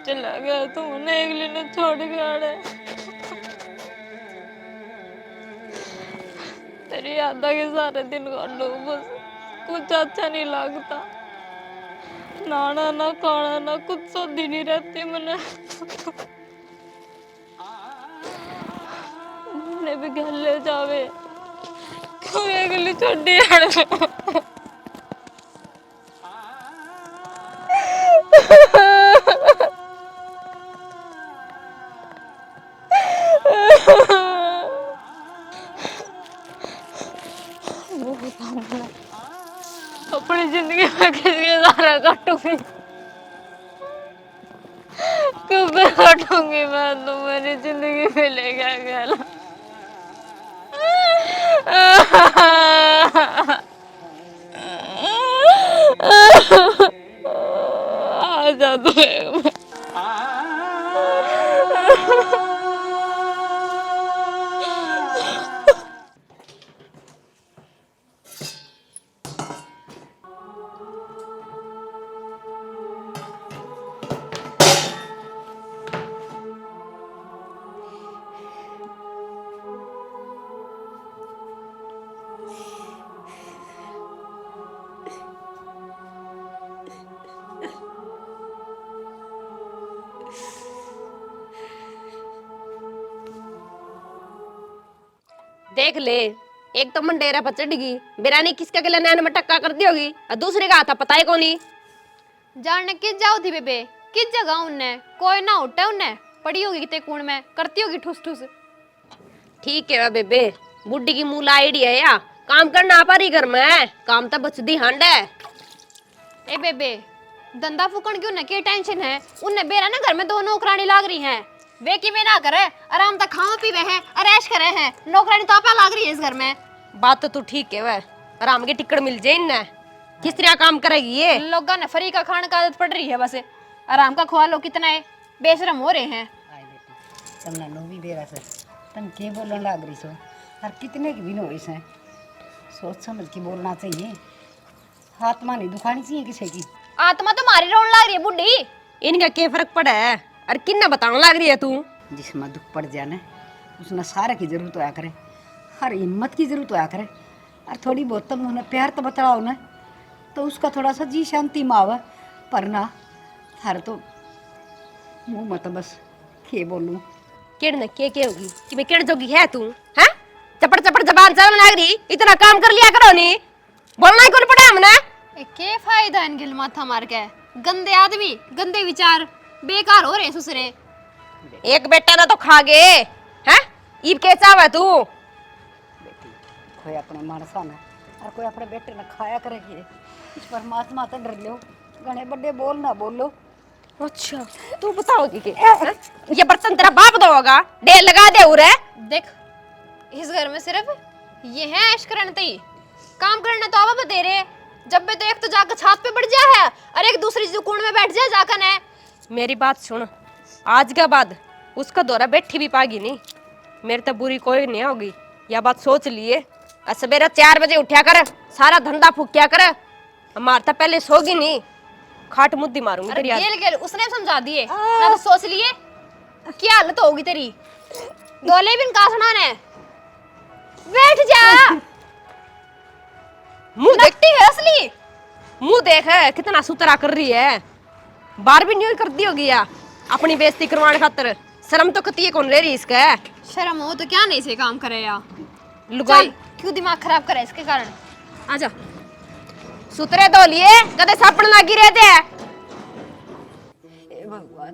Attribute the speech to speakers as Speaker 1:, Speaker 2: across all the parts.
Speaker 1: चला गया तो उन्हें अगले ने छोड़ के आड़े तेरी यादा के सारे दिन काटो बस कुछ अच्छा नहीं लगता नाना ना खाना ना कुछ सोधी नहीं रहती मैंने भी घर ले जावे कोई अगली छोड़ी आड़े अपनी जिंदगी में किसके सारा काटूंगी कब काटूंगी मैं तो मेरी जिंदगी में ले गया गया आ जा तू
Speaker 2: देख ले, एक तो मंडेरा पर चढ़ गई बिरानी किसका गला नैन में टक्का कर दी होगी और दूसरे का हाथ पता है कौन ही
Speaker 3: जानने किस जाओ थी बेबे किस जगह उनने कोई ना उठे उनने पड़ी होगी कितने कूण में करती होगी ठुस ठुस।
Speaker 2: ठीक है बेबे बुड्ढी की मूला आइडिया है या काम करना आप ही घर में काम तो बचदी हंड है।
Speaker 3: ए बेबे धंधा फूकण की उन्हें क्या टेंशन है उन्हें बेरा ना घर में दो नौकरानी लाग रही हैं वे की वे ना करे आराम तक खाओ पीवे हैं अरेश करे हैं नौकरानी तो आपा लाग रही है इस घर में।
Speaker 2: बात तो तू ठीक है वह आराम की टिकट मिल जाए इन्हें किस तरह काम करेगी ये
Speaker 3: लोग ने फ्री का खाने का आदत पड़ रही है बस आराम का खुआ लो कितना है बेशरम हो रहे हैं।
Speaker 4: आए बेटी तमना नो भी बेरा से तम के बोलने लाग रही सो और कितने की भी नो इसे सोच समझ के बोलना चाहिए आत्मा नहीं दुखानी चाहिए किसी की।
Speaker 3: आत्मा तो मारी रोन लाग रही है बुढ़ी
Speaker 2: इनका क्या फर्क पड़ा है और किन्ना बताने लग रही है तू
Speaker 4: जिसमें दुख पड़ जाए उसने सारा की जरूरत होया करे हर हिम्मत की जरूरत होया करे और थोड़ी बहुत तुम उन्हें प्यार तो बतलाओ उन्हें तो उसका थोड़ा सा जी शांति में आवे पर ना हर तो मुँह मत बस के बोलूँ
Speaker 2: किरण के होगी कि मैं किरण जोगी है तू हैं चपड़ चपड़ जबान चलने लग रही इतना काम कर लिया करो नी बोलना ही कौन पड़ा हमने
Speaker 3: के फायदा इन गिल माथा मार के गंदे आदमी गंदे विचार बेकार हो रहे ससुरे।
Speaker 2: एक बेटा ना तो खा गए हैं ईब के चावे तू
Speaker 4: बेटी कोई अपने मानसा ने और कोई अपने बेटे ने खाया करेगी इस परमात्मा तो डर लो घने बड़े बोल ना बोलो।
Speaker 2: अच्छा तू बताओगी कि ये बर्तन तेरा बाप दोगा डेल लगा दे उरे
Speaker 3: देख इस घर में सिर्फ ये है ऐश करने तई काम करने तो आप दे रहे जब भी तो एक तो जाकर छात पे बढ़ जा है और एक दूसरी दुकान में बैठ जा जाकर है।
Speaker 2: मेरी बात सुन आज के बाद उसका दौरा बैठी भी पागी नहीं मेरे तो बुरी कोई नहीं होगी यह बात सोच लिए सवेरे 4 बजे उठा कर सारा धंधा फूकिया कर हमार तो पहले सोगी नहीं खाट मुद्दी मारूंगी तेरी आज।
Speaker 3: गेल गेल उसने समझा दिए मैं तो सोच लिए क्या हालत होगी तेरी दोले बिन कासना ने बैठ जा
Speaker 2: मुंह
Speaker 3: देखती है असली
Speaker 2: मुंह देख कितना सुतरा कर रही है बार भी नहीं कर दी होगी या अपनी बेइज्जती करवाने खातिर शर्म तो कती कौन ले रही इसका
Speaker 3: शर्म हो तो क्या नहीं से काम करे या
Speaker 2: लुगाई
Speaker 3: क्यों दिमाग खराब करे इसके कारण।
Speaker 2: आजा सुतरे दो लिए कदे सापड़ लागी रहते हैं।
Speaker 4: हे भगवान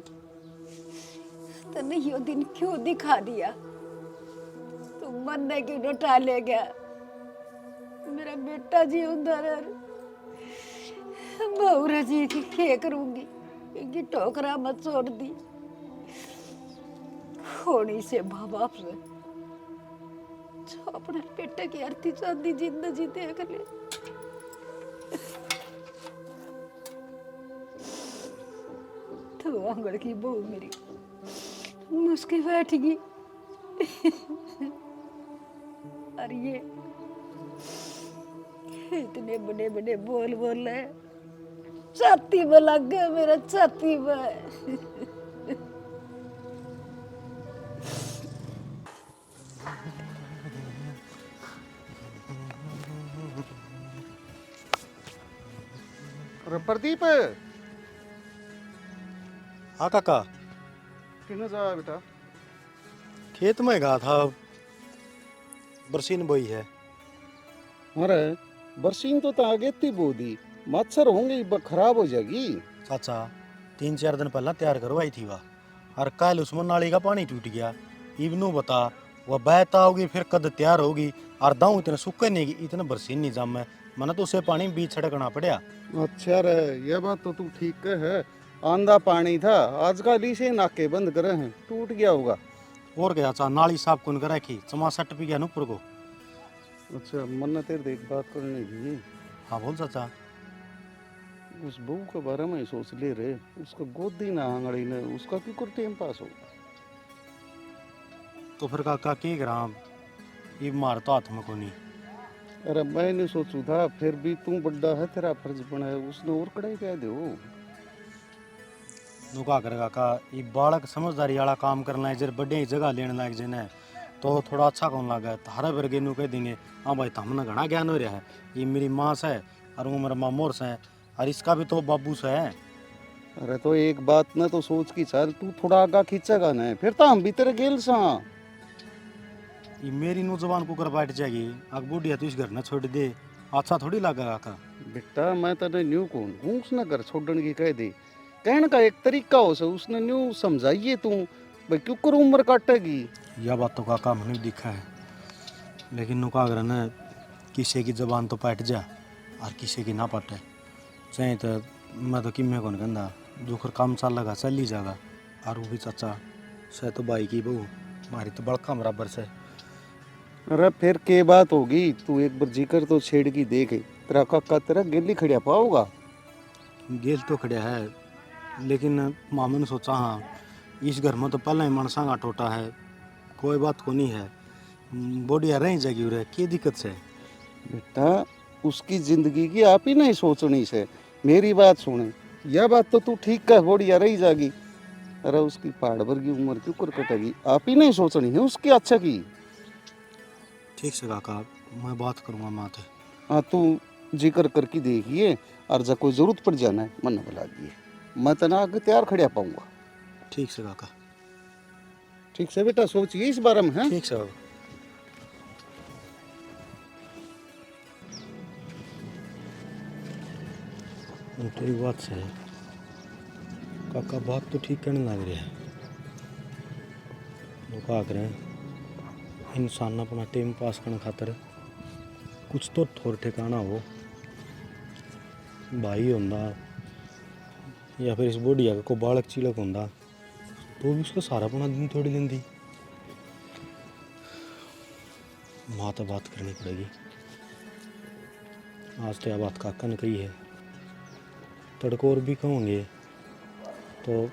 Speaker 4: तने यो दिन क्यों दिखा दिया तुम मरने क्यों न टाले गया मेरा बेटा जी उधर बहुरा जी की क्या करूंगी इनकी टोकरा मत छोड़ दी होनी से माँ बाप से जो अपने बेटे की अर्थी चांदी जिंदगी देख ले तो आंगड़ की बहू मेरी मुस्की बैठ गई और ये इतने बड़े बड़े बोल बोल रहे छाती में लग गए मेरा छाती में
Speaker 5: अरे प्रदीप
Speaker 6: हाँ काका,
Speaker 5: किने जा बेटा?
Speaker 6: खेत में गया था, बरसीन बोई है।
Speaker 5: अरे बरसीन तो आगे थी बोदी, मच्छर होंगे खराब हो जाएगी।
Speaker 6: चाचा 3-4 दिन पहला तैयार करवाई थी वह, और कल उसमें नाली का पानी टूट गया। इवनू बता वह बहता होगी फिर कद तैयार होगी, और दाऊ इतने सूखे नहीं, इतने बरसीन नहीं जम है, मैंने तो उसे पानी बीच छड़कना पड़ा।
Speaker 5: अच्छा रे, यह बात तो तू ठीक है। आंधा पानी था, आजकल इसे नाके बंद करे हैं, टूट गया होगा।
Speaker 6: और क्या चाचा, नाली साफ कौन कर रखी, चमासट पी गया ऊपर को।
Speaker 5: अच्छा मन तेरे देख बात करने की।
Speaker 6: हाँ बोल चाचा।
Speaker 5: उस बहू के बारे में ही सोच ले रे, उसका गोदी ना आंगड़ी ने, उसका क्यों कर टाइम पास हो।
Speaker 6: तो फिर काका की करा, ये मार तो हाथ में को नहीं।
Speaker 5: अरे मैंने सोचू था, फिर भी तू बड्डा है, तेरा फर्ज बना है, उसने और कड़ाई कह दो।
Speaker 6: नुका कर काका, ये बालक समझदारी वाला काम करना है, जर बड़े जगह लेने लायक जने तो थोड़ा अच्छा कौन लगा। तारे वर्गे नु कह देंगे हाँ भाई हमने घना ज्ञान हो रहा है, ये मेरी माँ से और वो मेरा मामोर से, और इसका भी तो बाबू से है।
Speaker 5: अरे तो एक बात ना तो सोच की चल, तू थोड़ा आगा खींचेगा ना, फिर तो हम भी तेरे गेल सा।
Speaker 6: ये मेरी नु जबान को कर बैठ जाएगी, अग बूढ़िया तू इस घर न छोड़ दे, अच्छा थोड़ी लगा काका।
Speaker 5: बेटा मैं तने न्यू कौन हूँ, उसने घर छोड़ने की कह दी, कहने का एक तरीका हो से, उसने न्यू समझाइए तू भाई क्यों कर उम्र काटेगी।
Speaker 6: यह बात तो काका मैंने दिखा है, लेकिन नुका कर न किसी की जबान तो पैट जा और किसी की ना पटे, चाहे तो मैं तो किम्मे कौन कहना, जो कर काम चल लगा चल ही जाएगा। और वो भी चाचा से तो भाई की बहू हमारी तो बड़का बराबर से।
Speaker 5: अरे फिर के बात होगी, तू एक बार जिक्र तो छेड़ की देख, तेरा काका तेरा गेली खड़िया पाओगा।
Speaker 6: गेल तो खड़िया है, लेकिन मामू ने सोचा हाँ इस घर में तो पहले ही मनसा का टोटा है, कोई बात को नहीं है, बोडिया रह जाएगी उरे, क्या दिक्कत से।
Speaker 5: बेटा उसकी जिंदगी की आप ही नहीं सोचनी से, मेरी बात सुने, यह बात तो तू ठीक है, बोडिया रही जाएगी। अरे उसकी पहाड़ भर की उम्र क्यों कर कटेगी, आप ही नहीं सोचनी है उसकी अच्छा की।
Speaker 6: ठीक से काका, मैं बात करूँगा माँ से।
Speaker 5: हाँ तू जिक्र करके देखिए, और जब कोई जरूरत पड़ जाना है मन बुला दिए, मैं तना आगे तैयार खड़िया पाऊंगा।
Speaker 6: ठीक से काका।
Speaker 5: ठीक से बेटा, सोचिए इस बारे में। है
Speaker 6: ठीक से काका। तेरी बात से है काका, बात तो ठीक करने लग रही है। वो क्या करें, इंसान अपना टाइम पास करने खातर कुछ तो थोड़ा ठिकाना हो, भाई होंदा या फिर इस बुढ़िया को बालक चिलक होंदा तो भी उसका सारा अपना दिन थोड़ी लेंदी। माँ तो बात करनी पड़ेगी, आज तो यह बात काका ने कही है, तड़को और भी कहोगे तो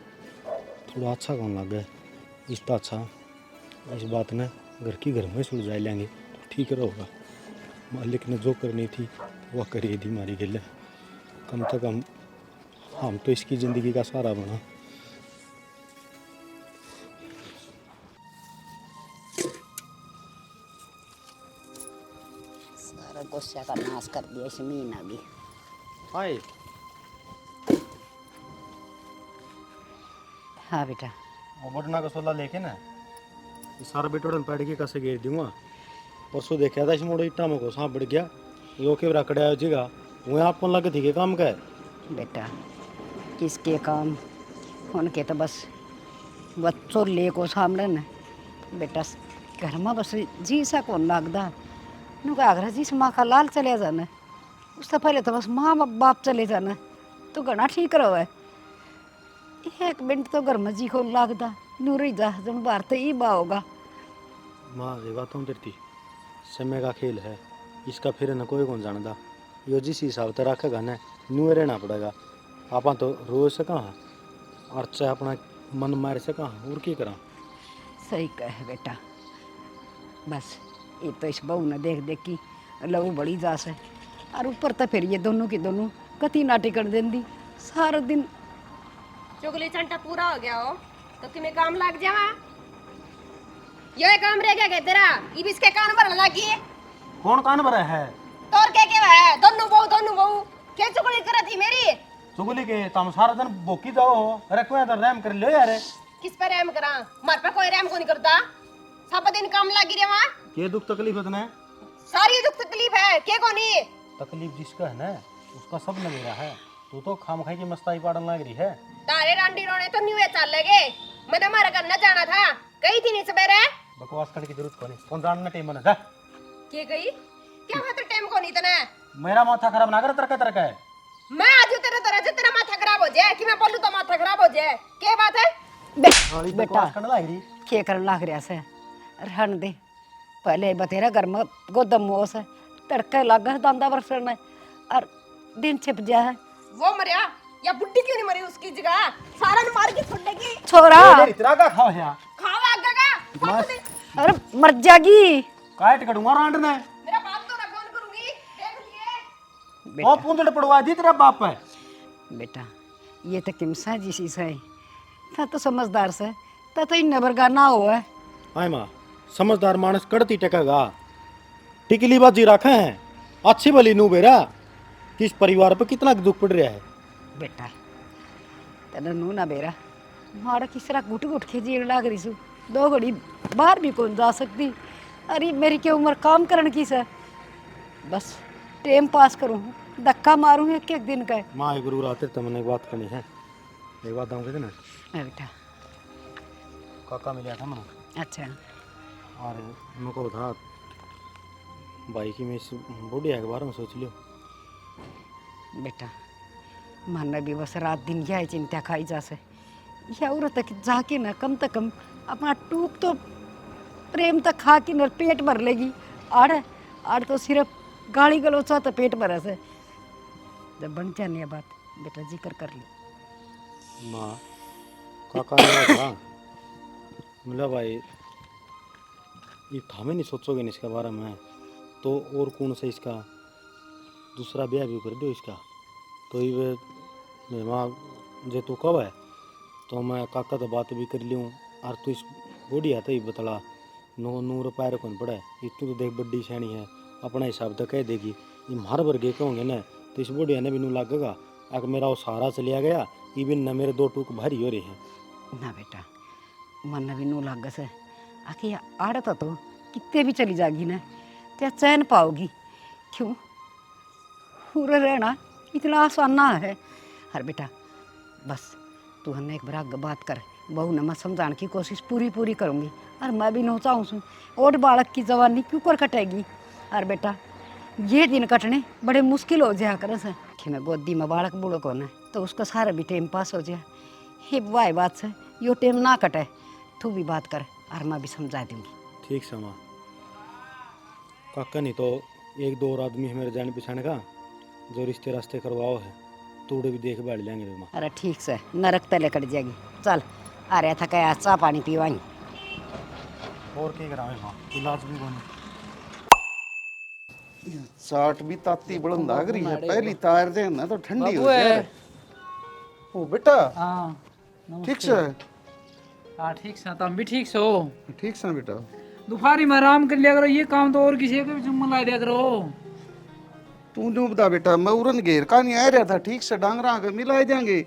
Speaker 6: थोड़ा अच्छा कौन लग गया, इसका अच्छा इस बात ने घर की घर में सुलझा लेंगे तो ठीक रहेगा। मालिक ने जो करनी थी वह करी थी हमारी गल, कम से कम हम तो इसकी ज़िंदगी का सहारा बना।
Speaker 4: सारा गुस्सा का नाश कर दिया इस मीना भी।
Speaker 6: हाय
Speaker 4: हाँ बेटा,
Speaker 6: वो बटना का सोला लेके ना सारा बेटोड़न पैड के कैसे घेर दूंगा। परसों देखा था इस मोड़ो इट्टा में को सांप बढ़ गया, यो के रकड़ा जगह वो आप लगे थी के काम का है।
Speaker 4: बेटा किसके काम, उनके तो बस बच्चों ले को सामने न बेटा, घर में बस जी सा कौन लागदा, नुका आगरा जी माँ का लाल चले जाना, उससे पहले तो बस माँ बाप चले जाना तो घना ठीक रहो है। एक मिनट तो घर में जी को लागदा, नू रही जा जब बाहर तो ई बा होगा।
Speaker 6: माँ ये बात हम तेरती समय का खेल है, इसका फिर न कोई कौन जानता, यो जिस हिसाब से रखेगा न न्यू रहना पड़ेगा। आप तो रोज से कहाँ और चाहे अपना मन मार से कहाँ और की करा।
Speaker 4: सही कहे बेटा, बस ये तो इस बहू ने देख देख की लहू बड़ी जास है, और ऊपर तो फिर ये दोनों की दोनों कति नाटी कर देंदी सारा दिन।
Speaker 2: चुगली चंटा पूरा हो गया हो तो तुम्हें काम लग जावा, ये काम रह गया तेरा, ये भी इसके कान भरने लगी है।
Speaker 6: कौन कान भरा है?
Speaker 2: तोर के है दोनों बहू क्या चुगली कर थी मेरी,
Speaker 6: सुगली के तुम सारा दिन भूखी जाओ हो। अरे कोई तो रहम कर लो यार।
Speaker 2: किस पर रहम करा? मार पे कोई रहम को नहीं करता। सब दिन काम लगी रे वहाँ।
Speaker 6: के दुख तकलीफ है तने?
Speaker 2: सारी दुख तकलीफ है के को नहीं।
Speaker 6: तकलीफ जिसका है ना उसका सब लगेगा है। तू तो खाम खाई की मस्ताई पाड़न लग रही है।
Speaker 2: तारे रांडी रोने तो न्यू चल लगे। मैंने हमारा घर न जाना था, गई थी नहीं सवेरे।
Speaker 6: बकवास करने की जरूरत को नहीं। कौन जानना टाइम बना था?
Speaker 2: के गई? क्या खातिर टाइम को नहीं तने?
Speaker 6: मेरा माथा खराब ना कर तरका है।
Speaker 2: मैं आज तेरे तरह से तेरा माथा खराब हो जाए कि मैं बोलूं तो माथा खराब हो जाए। क्या बात है?
Speaker 6: साली
Speaker 4: बेटा
Speaker 6: बकवास करने लग रही।
Speaker 4: के करन लाग रहा से रहन दे। पहले बतेरा घर में गोदम मोस है, तड़का लगा दांदा बरसना और दिन छिप जा है।
Speaker 2: वो मरिया या बुड्ढी क्यों नहीं मरी उसकी जगह? सारा ने मार के छोड़ेगी।
Speaker 4: छोरा
Speaker 6: इतना का खाओ है
Speaker 2: खावा आगा का।
Speaker 4: अरे मर जागी।
Speaker 6: काट करूंगा रांड ने।
Speaker 2: मेरा बाप तो ना फोन करूंगी, देख लिए।
Speaker 6: ओ पूंजड़ पड़वा दी तेरा बाप है।
Speaker 4: बेटा ये तो किमसा जी सी है, था तो समझदार से ता तो इन नबरगा ना हुआ है।
Speaker 6: हाय माँ समझदार मानस कड़ती टकेगा। टिकली बाजी रखे हैं अच्छी भली नू बेरा। किस परिवार पर कितना दुख पड़ रहा है।
Speaker 4: बेटा तेरा नू ना बेरा मारा किसरा घुट घुट के जीव लाग रही सु। दो घड़ी बाहर भी कौन जा सकती। अरे मेरी क्या उम्र काम करने की सर, बस टाइम पास करूँ, धक्का मारूँ एक एक दिन का।
Speaker 6: माँ एक गुरु रात तो मैंने एक बात करनी है। एक बात कहते ना
Speaker 4: बेटा
Speaker 6: काका मिला था मैंने।
Speaker 4: अच्छा
Speaker 6: और मेरे था भाई की मैं इस बुढ़िया के बारे में सोच लियो।
Speaker 4: बेटा मन भी बस रात दिन यह चिंता खाई जा से या औरत तक जाके न कम से कम अपना टूक तो प्रेम तक खा के न पेट भर लेगी। आड़ आड़ तो सिर्फ गाली गलोचा तो पेट भरा से। जब बन जाने बात बेटा जिक्र कर ली।
Speaker 6: माँ काका ने था मिला भाई ये थामे नहीं सोचोगे नहीं इसके बारे में तो और कौन सा इसका दूसरा ब्याह भी कर दो इसका। तो ये मैं माँ जे तू कब है तो मैं काका तो बात भी कर लूँ। और तू इस बूढ़ी आता ही बतला नूर पैर कौन पड़ा है। इतनी तो देख बड्डी सैनी है अपना हिसाब तो कह देगी। ये मार भर गए कहोगे ना तो इस बुढ़िया ने भी नू लगेगा। अगर मेरा वो सहारा चलिया गया ये भी न मेरे दो टूक भारी हो रहे हैं।
Speaker 4: ना बेटा मन भी नू लाग से आखिर आड़ता तो कितने भी चली जागी ना क्या चैन पाओगी। क्यों पूरा रहना इतना आसान ना है। हर बेटा बस तू हमें एक बार बात कर, बहू ने मैं समझाने की कोशिश पूरी करूँगी। और मैं भी नोचाऊँ सू और बालक की जवानी क्यों कर कटेगी। और बेटा ये दिन कटने बड़े मुश्किल हो जाया करे से कि मैं गोदी में बालक बूढ़ो को न तो उसका सारा भी टाइम पास हो जाए। हे वाह बात से यो टाइम ना कटे तू भी बात कर और मैं भी समझा दूंगी।
Speaker 6: ठीक से माँ काका नहीं तो एक दो और आदमी है मेरे जाने पछाने का जो रिश्ते रास्ते करवाओ है तोड़े भी देख बैठ लेंगे वे माँ।
Speaker 4: अरे ठीक से नरक तले कट जाएगी। चल आ रहा था क्या चाह पानी पीवाई।
Speaker 6: और क्या करावे माँ इलाज भी बने।
Speaker 5: चाट भी ताती बुलंद आ गई है। पहली तार दे ना तो ठंडी हो जाए। ओ बेटा
Speaker 7: हाँ
Speaker 5: ठीक से
Speaker 7: हाँ ठीक से तुम भी ठीक से हो।
Speaker 5: ठीक से बेटा
Speaker 7: दोपहरी में आराम कर लिया करो, ये काम तो और किसी को भी जुम्मन ला दिया करो।
Speaker 5: तू नहीं बता बेटा मैं उड़न घेर का नहीं आ रहा था। ठीक से डांगरा के मिला देंगे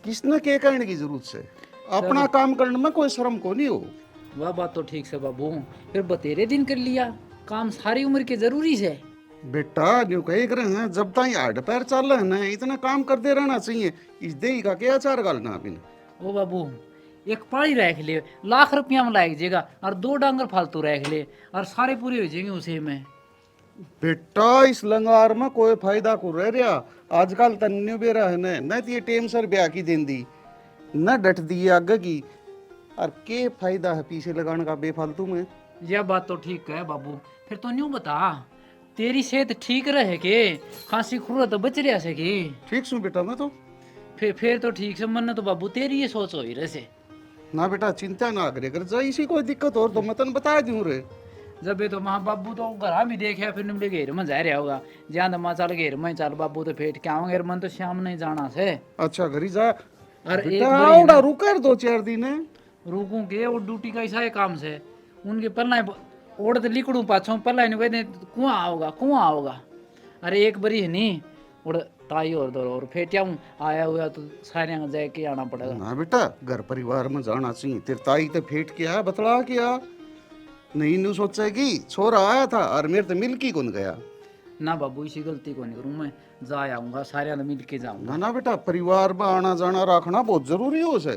Speaker 5: किसने के करने की जरूरत से। अपना काम करने में कोई शर्म को नहीं हो।
Speaker 7: वह बात तो ठीक से बाबू, फिर बतेरे दिन कर लिया काम सारी उम्र के जरूरी से।
Speaker 5: बेटा जो कहे कर हैं जब तक हाथ पैर चल रहे हैं ना इतना काम करते रहना चाहिए। इस दही का क्या चार गालना बिन।
Speaker 7: ओ बाबू एक पाली रख ले लाख रुपया में लाग जाएगा और 2 डांगर फालतू रख ले और सारे पूरे हो जाएंगे उसे में।
Speaker 5: बेटा इस लंगार में कोई फायदा को रह रहा। आजकल तन्यू बेरा है न तो ये टेम सर ब्याह की दें दी न डट दी आगे की। और के फायदा है पीछे लगाने का बेफालतू में।
Speaker 7: यह बात तो ठीक है बाबू, फिर तो न्यू बता तेरी सेहत ठीक रहे के खांसी खुरा तो बच रहा से की।
Speaker 5: ठीक सु बेटा मैं तो
Speaker 7: फिर तो ठीक से मन तो बाबू तेरी ये सोच हो ही रहे से।
Speaker 5: ना बेटा चिंता ना करे कर जा इसी कोई दिक्कत और तो मैं तन बता दूं रे।
Speaker 7: जब ये तो माँ बाबू तो घर भी देखे फिर निमले घेर में जा रहा होगा ज्यादा माँ चल घेर में चल बाबू तो फेट क्या होंगे मन तो शाम नहीं जाना से।
Speaker 5: अच्छा घरी जा
Speaker 7: और एक
Speaker 5: बेटा
Speaker 7: बारी
Speaker 5: आवड़ा रुकर 2-4 दिन
Speaker 7: रुकूं के और ड्यूटी का ऐसा काम से उनके पल्ला ओढ़ तो लिकड़ू पाछो पल्ला नहीं कहते कुआं आओगा। अरे एक बारी है नहीं और ताई और दो और फेटिया हूँ आया हुआ तो सारे जाए के आना पड़ेगा।
Speaker 5: ना बेटा घर परिवार में जाना चाहिए। तेरे ताई ते फेट के आ बतला के आ, नहीं नु सोचेगी छोरा आया था और मेरे तो मिल की कौन गया।
Speaker 7: ना बाबू इसी गलती को नहीं करूँ, मैं जा आऊँगा सारे मिल के जाऊँगा।
Speaker 5: ना ना बेटा परिवार में आना जाना रखना बहुत जरूरी हो से।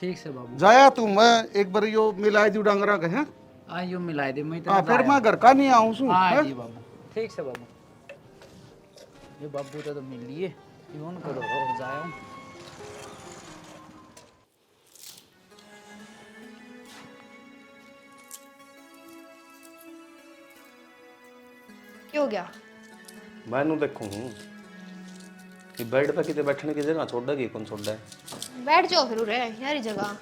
Speaker 7: ठीक से बाबू।
Speaker 5: जाया तू, मैं एक बार यो मिलाई दू डांगरा के हैं।
Speaker 7: आइयो मिला दे मैं
Speaker 5: हाँ फिर मैं घर का नहीं आऊँ सू।
Speaker 7: हाँ जी बाबू ठीक से बाबू। ये बाबू तो मिल लिए यूं करो और जाया।
Speaker 3: क्यों हो गया?
Speaker 8: मैं देखूँ कि बेड पे किते बैठने की जगह छोड़ेगी कौन छोड़ है।
Speaker 3: बैठ जाओ फिर उरे यारी जगह।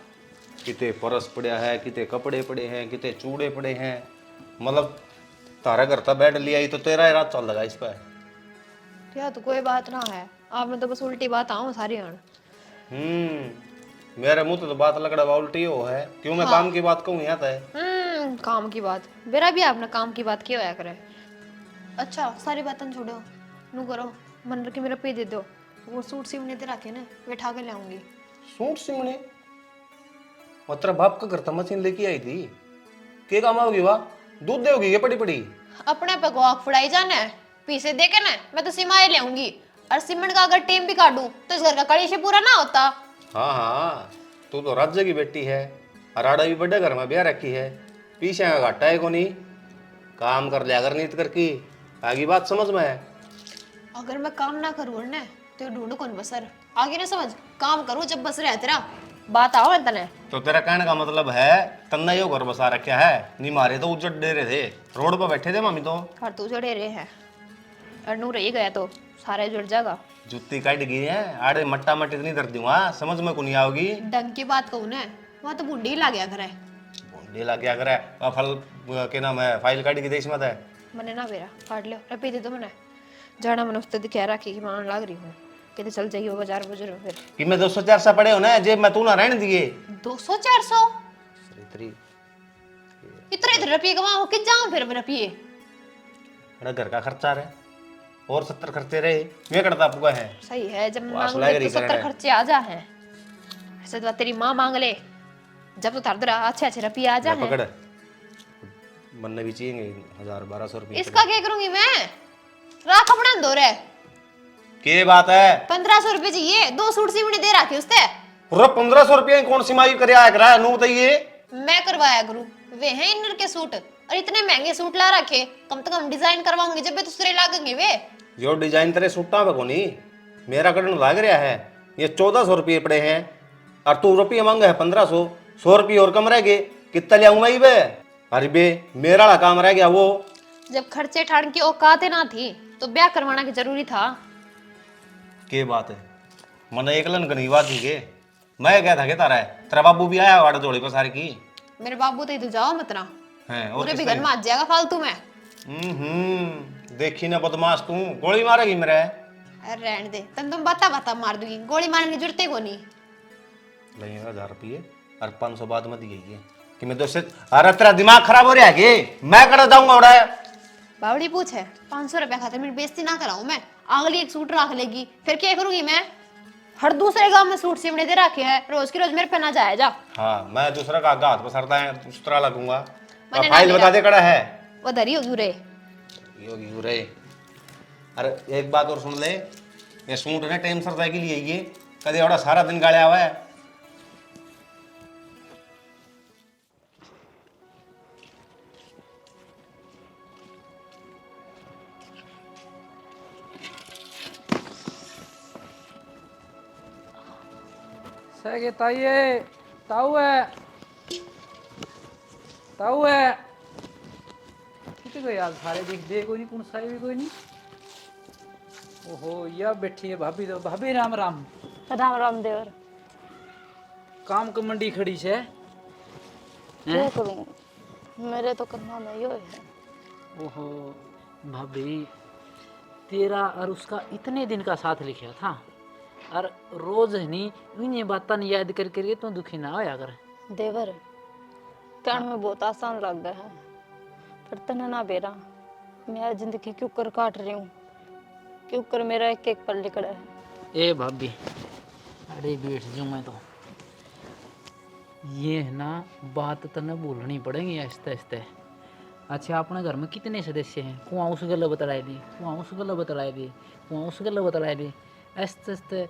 Speaker 8: किते परस पड़े है, किते कपड़े पड़े हैं, किते चूड़े पड़े हैं। मतलब तारा घर का बेड लिया ही तो तेरा ही रात चल लगा इस पर।
Speaker 3: या तो कोई बात ना है, आपने तो बस उल्टी बात आऊं सारी हण।
Speaker 8: मेरे मुंह तो बात लगड़ा बा उल्टी हो है। क्यों मैं काम की बात कहूँ यहाँ तय।
Speaker 3: काम की बात मेरा भी आपने काम की बात क्यों होया करे। अच्छा सारी बातें छोड़ो, नू करो मन रखे मेरा पे दे दो। वो सूट सिमने ते रखे ना बैठा के लाऊंगी।
Speaker 8: सूट सिमने और तेरा बाप का घर था मशीन लेके आई थी। के काम आओगी वाह, दूध देगी ये पड़ी पड़ी।
Speaker 3: अपने पे को आग फुड़ाई जाना है, पीछे देखे ना मैं तो सिमाए ले आऊंगी। और सीमेंट का अगर टेम भी काटूं तो इस घर का कड़ी से पूरा ना होता।
Speaker 8: हाँ हाँ तू तो राज्य की बेटी है और आड़ा भी बड़े घर में ब्याह रखी है। पीछे का घाटा है को नहीं, काम कर लिया अगर नीत करके आगे बात समझ में है।
Speaker 3: अगर मैं काम ना करूँ ना तो ढूंढ कौन बसर आगे ना समझ। काम करूँ जब बस रहा तेरा बात आओ तने।
Speaker 8: तो तेरा कहने का मतलब है तन्ना यो घर बसा रखा है, नहीं मारे तो उजट दे रहे थे, रोड पर बैठे थे मामी तो।
Speaker 3: और तू जड़े रहे हैं और नू रही गया तो सारे जुड़ जाएगा।
Speaker 8: जुत्ती काट गई है आड़े मट्टा मट्टी नहीं धर दूंगा, समझ में को नहीं आओगी।
Speaker 3: डंग की बात कहूँ ना वहाँ तो बुढ़ी ला गया करे।
Speaker 8: बुढ़ी ला क्या करे, फल के नाम है फाइल काट की देश में है।
Speaker 3: मैंने ना बेरा काट लियो रपी दे दो मैंने जाना। मैंने उससे दिखा रखी कि मान लाग रही हूँ कहते चल जाइए बाजार बजर फिर
Speaker 8: कि मैं 200-400 पड़े हो ना जेब में तू ना रहने दिए।
Speaker 3: 200-400 इतने इधर रुपये कमाओ कि जाऊँ फिर रुपये।
Speaker 8: अरे घर का खर्चा रहे और 70 खर्चे रहे मैं करता आपका है।
Speaker 3: सही है जब
Speaker 8: वास
Speaker 3: मांग
Speaker 8: लाग
Speaker 3: ले
Speaker 8: रही
Speaker 3: तो 70
Speaker 8: करे।
Speaker 3: खर्चे आ जा है। ऐसे तो तेरी माँ मांग ले जब तो तार अच्छे अच्छे रुपये आ जा
Speaker 8: ले
Speaker 3: है।
Speaker 8: पकड़ बनने भी चाहिए 1000-1200 रुपये।
Speaker 3: इसका क्या करूंगी मैं, राख अपना दो रे।
Speaker 8: के बात है
Speaker 3: 1500 रुपये चाहिए, 2 सूट सिमने दे रखे उससे।
Speaker 8: पूरा 1500 रुपये कौन सी माई कर आया करा नू बताइए।
Speaker 3: मैं करवाया करूँ वे हैं इनर के सूट और इतने महंगे सूट ला रखे, कम से कम डिजाइन करवाऊंगी जब भी दूसरे लागेंगे वे।
Speaker 8: जो डिजाइन तेरे सूटा पे कोनी मेरा कटन लाग रहा है। ये 1400 रुपये पड़े हैं और तू रुपये मांगे है 1500। 100 रुपये और कम रह गए, कितना लियाऊं मैं बे। अरे बे मेरा वाला काम रह गया वो।
Speaker 3: जब खर्चे ठाड़ की औकात ना थी तो ब्याह करवाना की जरूरी था।
Speaker 8: के बात है मैंने एक लन गनी बात थी के मैं क्या था के तारा है तेरा बाबू भी आया वाड़ा जोड़ी पर सारी की।
Speaker 3: मेरे बाबू तो इधर जाओ मत ना
Speaker 8: हैं
Speaker 3: पूरे भी घर में आ जाएगा फालतू में।
Speaker 8: देखी ना बदमाश तू गोली मारेगी मेरे।
Speaker 3: अरे रहने दे तुम बता मार दूंगी, गोली मारने की जरूरत को नहीं।
Speaker 8: लगेगा 1000 रुपये और 500 बाद में दिए कि मैं दोस्त। अरे तेरा दिमाग खराब हो रहा है कि मैं कर जाऊंगा उड़ा।
Speaker 3: बावड़ी पूछ है 500 रुपया खातिर मेरी बेइज्जती ना कराऊं मैं। अगली एक सूट रख लेगी फिर क्या करूंगी मैं। हर दूसरे गांव में सूट सिमने दे रखे हैं, रोज की रोज मेरे पे ना जाया जा।
Speaker 8: हाँ मैं दूसरा का हाथ पसरता है दूसरा लगूंगा।
Speaker 3: मैंने ना
Speaker 8: फाइल
Speaker 3: लिया।
Speaker 8: बता दे कड़ा है
Speaker 3: वो धरी होगी रे।
Speaker 8: योगी रे। अरे एक बात और सुन ले, ये सूट ने टाइम सर के लिए ये कदे ओड़ा सारा दिन गाड़िया हुआ है।
Speaker 7: सगे ताइए ताऊ है कितने गए आज सारे दिख दे कोई नहीं कौन सारे भी कोई नहीं। ओहो यह बैठी है भाभी, तो भाभी राम राम।
Speaker 1: राम राम देवर।
Speaker 7: काम को मंडी खड़ी से
Speaker 1: क्या करूं, मेरे तो करना नहीं है।
Speaker 7: ओहो भाभी तेरा और उसका इतने दिन का साथ लिखा था और रोज नहीं इन्हें बातें याद कर करके तो दुखी ना होया कर।
Speaker 1: देवर कहने में बहुत आसान लग गया है पर तना ना बेरा मैं जिंदगी क्यों कर काट रही हूँ। कि ऊपर मेरा एक एक पल लिखड़ा है।
Speaker 7: ए भाभी, अरे बैठ जाऊँ मैं तो। ये है ना बात तने बोलनी पड़ेगी आहिस्ते आहिस्ते। अच्छा, अपने घर में कितने सदस्य हैं? कुआं उस गल बतलाए दी, कुआं उस गल बतलाए दी, कुआं उस गल बतलाए दी, आहिस्ते आहिस्ते